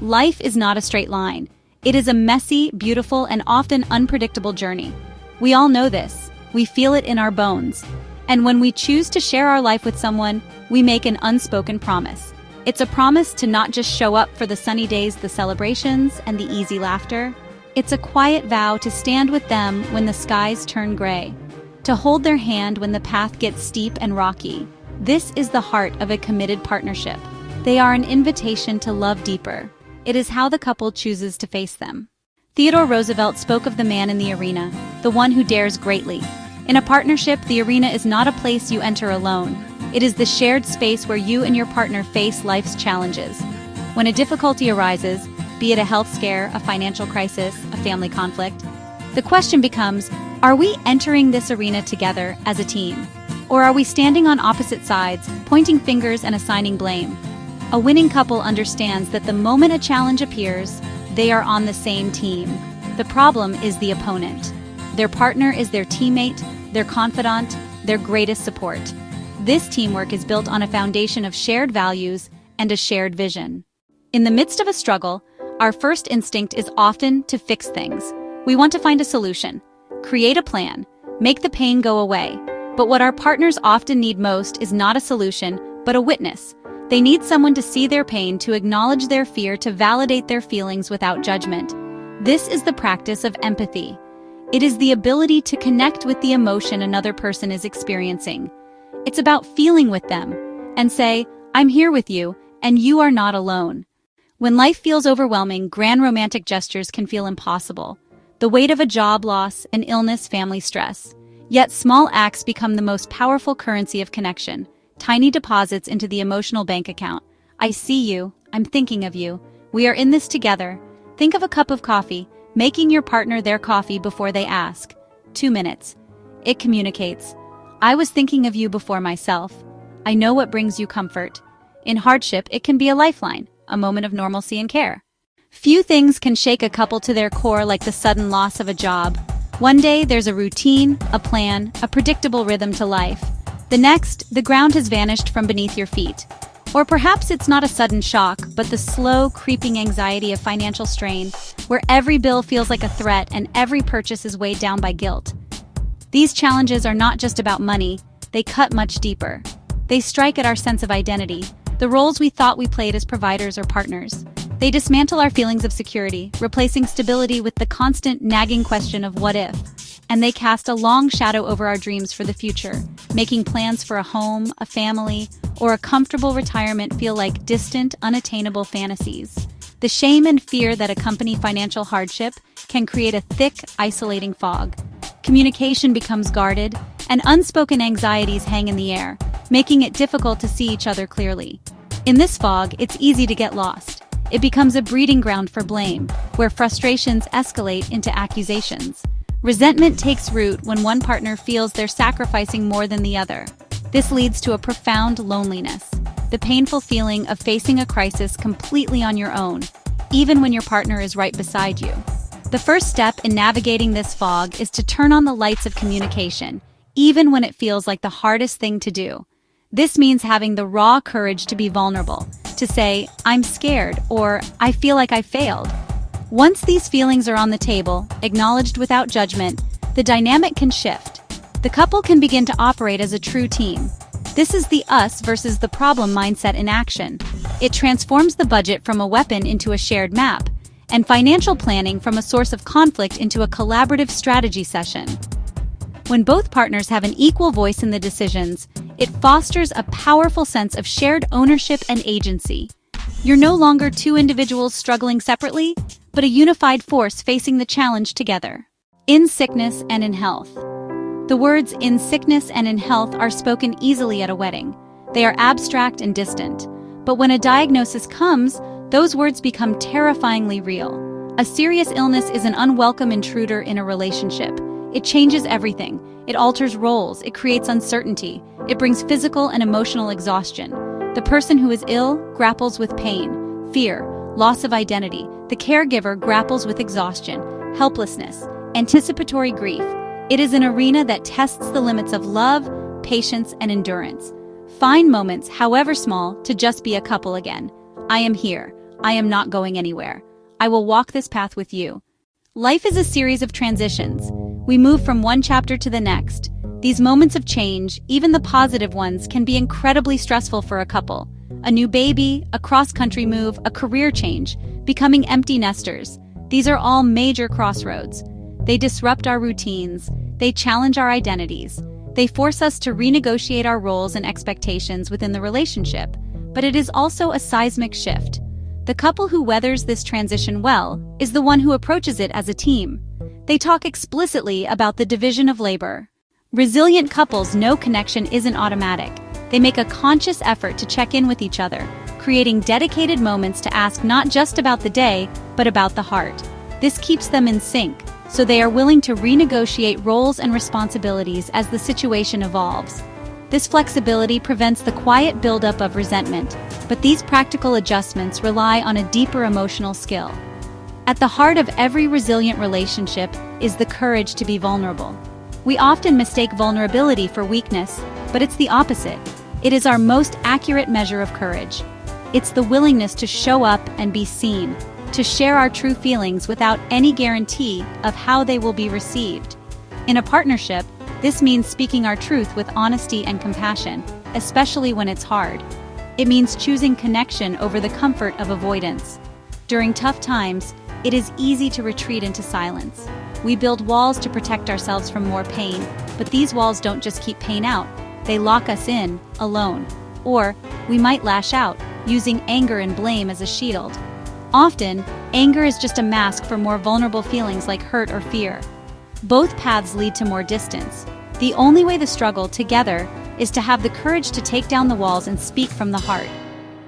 Life is not a straight line. It is a messy, beautiful, and often unpredictable journey. We all know this. We feel it in our bones. And when we choose to share our life with someone, we make an unspoken promise. It's a promise to not just show up for the sunny days, the celebrations, and the easy laughter. It's a quiet vow to stand with them when the skies turn gray, to hold their hand when the path gets steep and rocky. This is the heart of a committed partnership. They are an invitation to love deeper. It is how the couple chooses to face them. Theodore Roosevelt spoke of the man in the arena, the one who dares greatly. In a partnership, the arena is not a place you enter alone. It is the shared space where you and your partner face life's challenges. When a difficulty arises, be it a health scare, a financial crisis, a family conflict, the question becomes, are we entering this arena together as a team? Or are we standing on opposite sides, pointing fingers and assigning blame? A winning couple understands that the moment a challenge appears, they are on the same team. The problem is the opponent. Their partner is their teammate, their confidant, their greatest support. This teamwork is built on a foundation of shared values and a shared vision. In the midst of a struggle, our first instinct is often to fix things. We want to find a solution, create a plan, make the pain go away. But what our partners often need most is not a solution, but a witness. They need someone to see their pain, to acknowledge their fear, to validate their feelings without judgment. This is the practice of empathy. It is the ability to connect with the emotion another person is experiencing. It's about feeling with them and say, I'm here with you, and you are not alone. When life feels overwhelming, grand romantic gestures can feel impossible. The weight of a job loss, an illness, family stress. Yet small acts become the most powerful currency of connection, tiny deposits into the emotional bank account. I see you, I'm thinking of you, we are in this together. Think of a cup of coffee, making your partner their coffee before they ask. 2 minutes. It communicates. I was thinking of you before myself. I know what brings you comfort. In hardship, it can be a lifeline, a moment of normalcy and care. Few things can shake a couple to their core like the sudden loss of a job. One day, there's a routine, a plan, a predictable rhythm to life. The next, the ground has vanished from beneath your feet. Or perhaps it's not a sudden shock, but the slow, creeping anxiety of financial strain, where every bill feels like a threat and every purchase is weighed down by guilt. These challenges are not just about money, they cut much deeper. They strike at our sense of identity, the roles we thought we played as providers or partners. They dismantle our feelings of security, replacing stability with the constant nagging question of what if. And they cast a long shadow over our dreams for the future, making plans for a home, a family, or a comfortable retirement feel like distant, unattainable fantasies. The shame and fear that accompany financial hardship can create a thick, isolating fog. Communication becomes guarded, and unspoken anxieties hang in the air, making it difficult to see each other clearly. In this fog, it's easy to get lost. It becomes a breeding ground for blame, where frustrations escalate into accusations. Resentment takes root when one partner feels they're sacrificing more than the other. This leads to a profound loneliness, the painful feeling of facing a crisis completely on your own, even when your partner is right beside you. The first step in navigating this fog is to turn on the lights of communication, even when it feels like the hardest thing to do. This means having the raw courage to be vulnerable, to say, I'm scared, or I feel like I failed. Once these feelings are on the table, acknowledged without judgment, the dynamic can shift. The couple can begin to operate as a true team. This is the us versus the problem mindset in action. It transforms the budget from a weapon into a shared map, and financial planning from a source of conflict into a collaborative strategy session. When both partners have an equal voice in the decisions, it fosters a powerful sense of shared ownership and agency. You're no longer two individuals struggling separately, but a unified force facing the challenge together. In sickness and in health. The words in sickness and in health are spoken easily at a wedding. They are abstract and distant. But when a diagnosis comes, those words become terrifyingly real. A serious illness is an unwelcome intruder in a relationship. It changes everything. It alters roles. It creates uncertainty. It brings physical and emotional exhaustion. The person who is ill grapples with pain, fear, loss of identity. The caregiver grapples with exhaustion, helplessness, anticipatory grief. It is an arena that tests the limits of love, patience, and endurance. Find moments, however small, to just be a couple again. I am here. I am not going anywhere. I will walk this path with you. Life is a series of transitions. We move from one chapter to the next. These moments of change, even the positive ones, can be incredibly stressful for a couple. A new baby, a cross-country move, a career change, becoming empty nesters. These are all major crossroads. They disrupt our routines. They challenge our identities. They force us to renegotiate our roles and expectations within the relationship. But it is also a seismic shift. The couple who weathers this transition well is the one who approaches it as a team. They talk explicitly about the division of labor. Resilient couples know connection isn't automatic. They make a conscious effort to check in with each other, creating dedicated moments to ask not just about the day, but about the heart. This keeps them in sync, so they are willing to renegotiate roles and responsibilities as the situation evolves. This flexibility prevents the quiet buildup of resentment, but these practical adjustments rely on a deeper emotional skill. At the heart of every resilient relationship is the courage to be vulnerable. We often mistake vulnerability for weakness, but it's the opposite. It is our most accurate measure of courage. It's the willingness to show up and be seen, to share our true feelings without any guarantee of how they will be received. In a partnership, this means speaking our truth with honesty and compassion, especially when it's hard. It means choosing connection over the comfort of avoidance. During tough times, it is easy to retreat into silence. We build walls to protect ourselves from more pain, but these walls don't just keep pain out. They lock us in, alone. Or, we might lash out, using anger and blame as a shield. Often, anger is just a mask for more vulnerable feelings like hurt or fear. Both paths lead to more distance. The only way to struggle together is to have the courage to take down the walls and speak from the heart.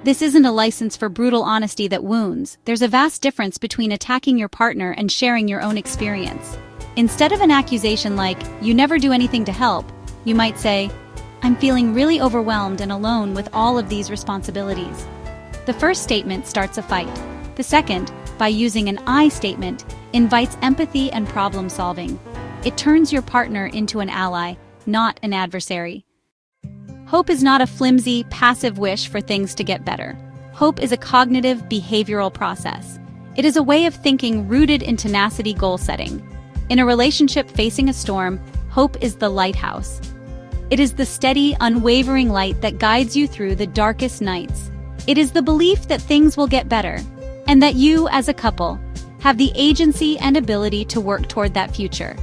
This isn't a license for brutal honesty that wounds. There's a vast difference between attacking your partner and sharing your own experience. Instead of an accusation like, "You never do anything to help," you might say, "I'm feeling really overwhelmed and alone with all of these responsibilities." The first statement starts a fight. The second, by using an I statement, invites empathy and problem solving. It turns your partner into an ally, not an adversary. Hope is not a flimsy, passive wish for things to get better. Hope is a cognitive, behavioral process. It is a way of thinking rooted in tenacity goal setting. In a relationship facing a storm, hope is the lighthouse. It is the steady, unwavering light that guides you through the darkest nights. It is the belief that things will get better, and that you, as a couple, have the agency and ability to work toward that future.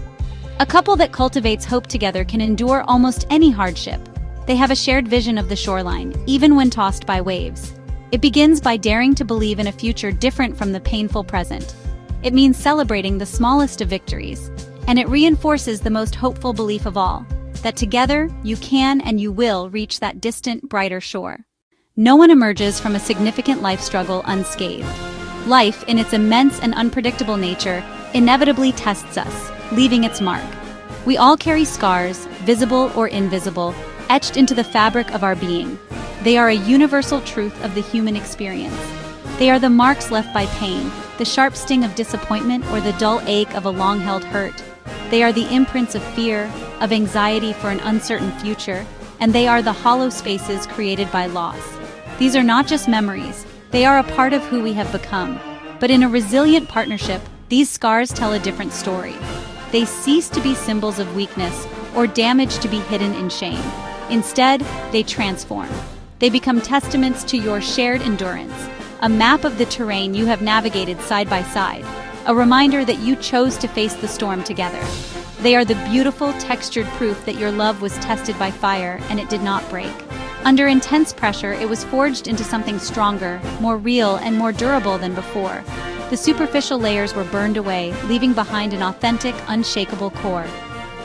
A couple that cultivates hope together can endure almost any hardship. They have a shared vision of the shoreline, even when tossed by waves. It begins by daring to believe in a future different from the painful present. It means celebrating the smallest of victories, and it reinforces the most hopeful belief of all, that together you can and you will reach that distant, brighter shore. No one emerges from a significant life struggle unscathed. Life, in its immense and unpredictable nature, inevitably tests us, leaving its mark. We all carry scars, visible or invisible, etched into the fabric of our being. They are a universal truth of the human experience. They are the marks left by pain, the sharp sting of disappointment, or the dull ache of a long-held hurt. They are the imprints of fear, of anxiety for an uncertain future, and they are the hollow spaces created by loss. These are not just memories, they are a part of who we have become. But in a resilient partnership, these scars tell a different story. They cease to be symbols of weakness or damage to be hidden in shame. Instead, they transform. They become testaments to your shared endurance, a map of the terrain you have navigated side by side, a reminder that you chose to face the storm together. They are the beautiful, textured proof that your love was tested by fire and it did not break. Under intense pressure, it was forged into something stronger, more real, and more durable than before. The superficial layers were burned away, leaving behind an authentic, unshakable core.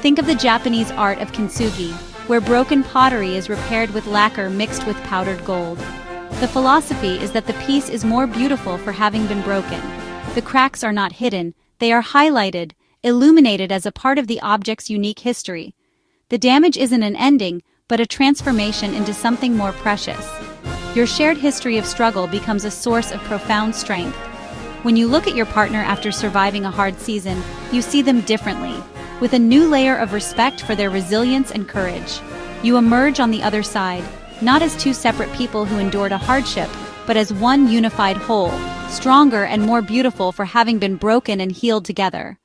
Think of the Japanese art of kintsugi, where broken pottery is repaired with lacquer mixed with powdered gold. The philosophy is that the piece is more beautiful for having been broken. The cracks are not hidden, they are highlighted, illuminated as a part of the object's unique history. The damage isn't an ending, but a transformation into something more precious. Your shared history of struggle becomes a source of profound strength. When you look at your partner after surviving a hard season, you see them differently, with a new layer of respect for their resilience and courage. You emerge on the other side, not as two separate people who endured a hardship, but as one unified whole, stronger and more beautiful for having been broken and healed together.